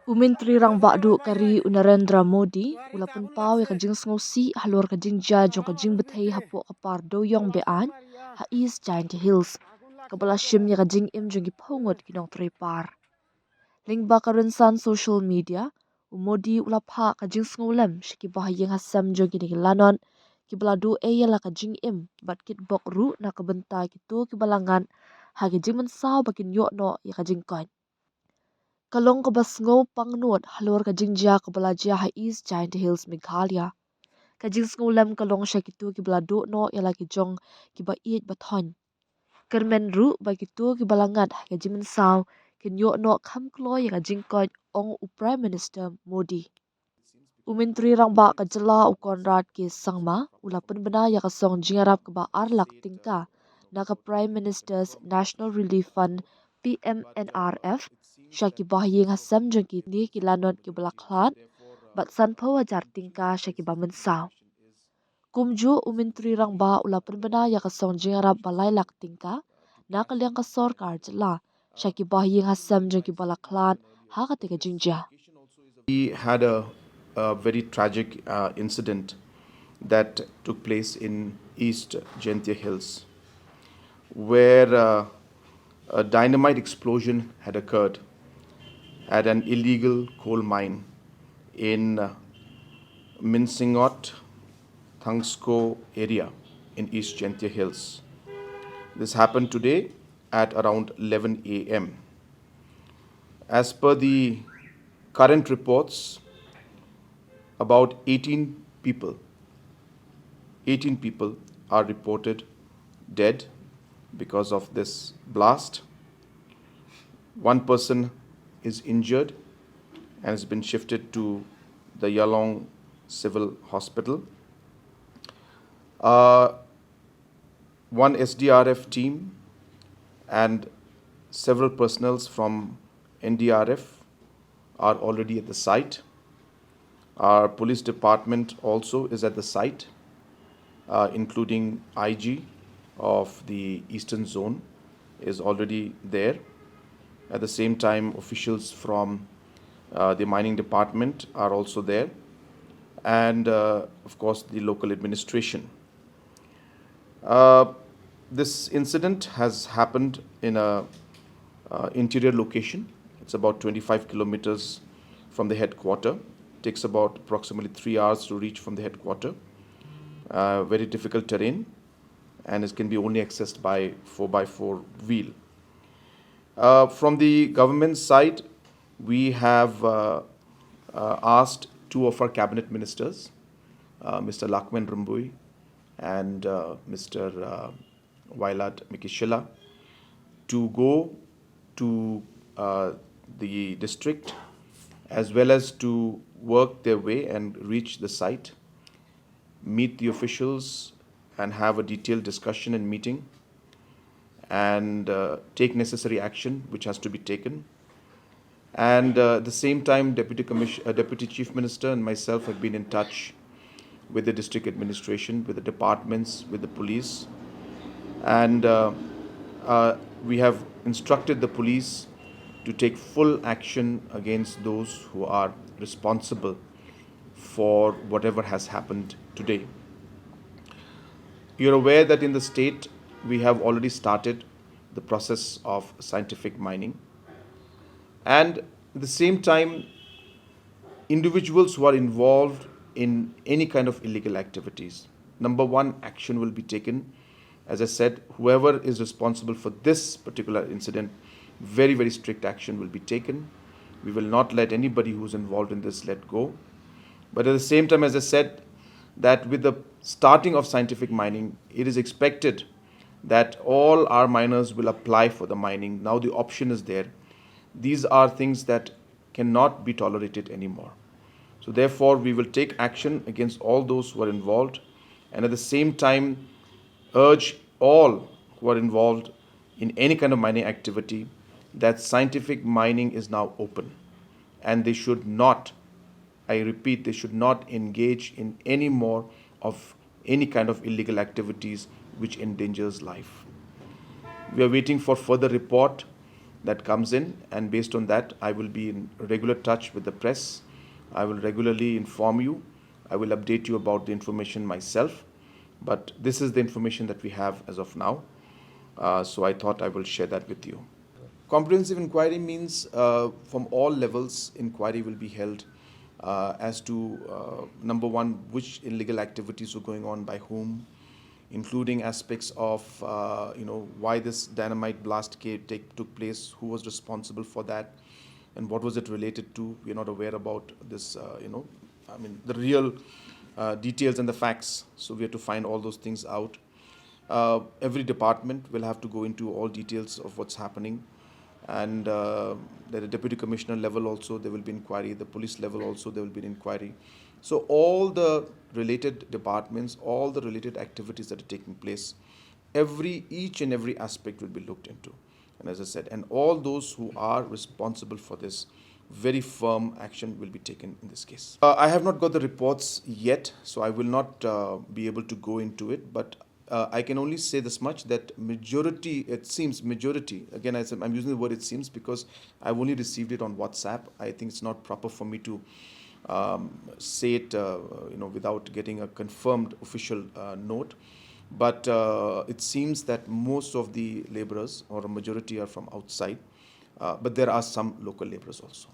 Umintri rang badu kari Narendra Modi, ulapun pau ya kajing sngosi halor kajing jajong kajing bethei hapo kapar dewiong bean, ha East Giant Hills. Kabala shim ya kajing im jongi pongot kinong trepar. Lingba karunsan social media, Modi ulapha kajing sngolam shiki bahayeng hasam jongi ni lanon, kibaladu eyala kajing im, bat kit bok ru na kabenta kitu kibalangan, ha kajing mensaw bakin yok no ya kajing koin. Kalong kabasngo pangnut halor kajing jia kabalaja ha East Giant Hills Meghalaya. Kajing sngulam kalong syakitu kibalado no yala kijong kiba iit bathon. Kermen ru bagitu kibalangat kajing mensaw kinyo no kam kloy kajing koy ong Prime Minister Modi. Umintri rang ba kajala u Conrad T.3 ula Pynbna ya kasong jingiarap kaba arlak tingka na ka Prime Minister's National Relief Fund PMNRF syaki bahyeng hasam jengki ni kilanot ki belaklan bat san po wajar tingka syaki ba mensaw. Kumju umintri rang ba ula Pynbna ya kasong jingiarap balai lak tingka na kaliang kasor karjala syaki bahyeng hasam jengki balaklan ha katika jingja. We had a very tragic incident that took place in East Gentia Hills, where a dynamite explosion had occurred at an illegal coal mine in Minsingot, Thangsko area in East Gentia Hills. This happened today at around 11 a.m. As per the current reports, about 18 people are reported dead because of this blast. One person is injured and has been shifted to the Yalong Civil Hospital. One SDRF team and several personnels from NDRF are already at the site. Our police department also is at the site, including IG of the Eastern Zone is already there. At the same time, officials from the mining department are also there, and of course the local administration. This incident has happened in a interior location. It's about 25 kilometers from the headquarter. Takes about approximately 3 hours to reach from the headquarter. Very difficult terrain, and it can be only accessed by 4x4 wheel. From the government side, we have asked two of our cabinet ministers, Mr. Lakman Rumbui and Mr. Wailad Mikishila, to go to the district as well as to work their way and reach the site, meet the officials and have a detailed discussion and meeting, and take necessary action which has to be taken. And at the same time, Deputy Chief Minister and myself have been in touch with the district administration, with the departments, with the police, and we have instructed the police to take full action against those who are responsible for whatever has happened today. You're aware that in the state we have already started the process of scientific mining, and at the same time, individuals who are involved in any kind of illegal activities, number one, action will be taken. As I said, whoever is responsible for this particular incident, very, very strict action will be taken. We will not let anybody who's involved in this let go. But at the same time, as I said, that with the starting of scientific mining, it is expected that all our miners will apply for the mining. Now the option is there. These are things that cannot be tolerated anymore. So therefore, we will take action against all those who are involved, and at the same time urge all who are involved in any kind of mining activity that scientific mining is now open, and they should not, I repeat, they should not engage in any more of any kind of illegal activities which endangers life. We are waiting for further report that comes in, and based on that, I will be in regular touch with the press. I will regularly inform you. I will update you about the information myself. But this is the information that we have as of now. So I thought I will share that with you. Comprehensive inquiry means from all levels, inquiry will be held as to number one, which illegal activities were going on by whom, including aspects of why this dynamite blast took place, who was responsible for that, and what was it related to. We are not aware about this. The real details and the facts. So we have to find all those things out. Every department will have to go into all details of what's happening, and at the deputy commissioner level also there will be inquiry, the police level also there will be an inquiry. So all the related departments, all the related activities that are taking place, each and every aspect will be looked into. And as I said, and all those who are responsible for this, very firm action will be taken in this case. I have not got the reports yet, so I will not be able to go into it, but I can only say this much, that majority, again I said, I'm using the word it seems because I've only received it on WhatsApp. I think it's not proper for me to say it without getting a confirmed official note. But it seems that most of the laborers, or a majority, are from outside, but there are some local laborers also.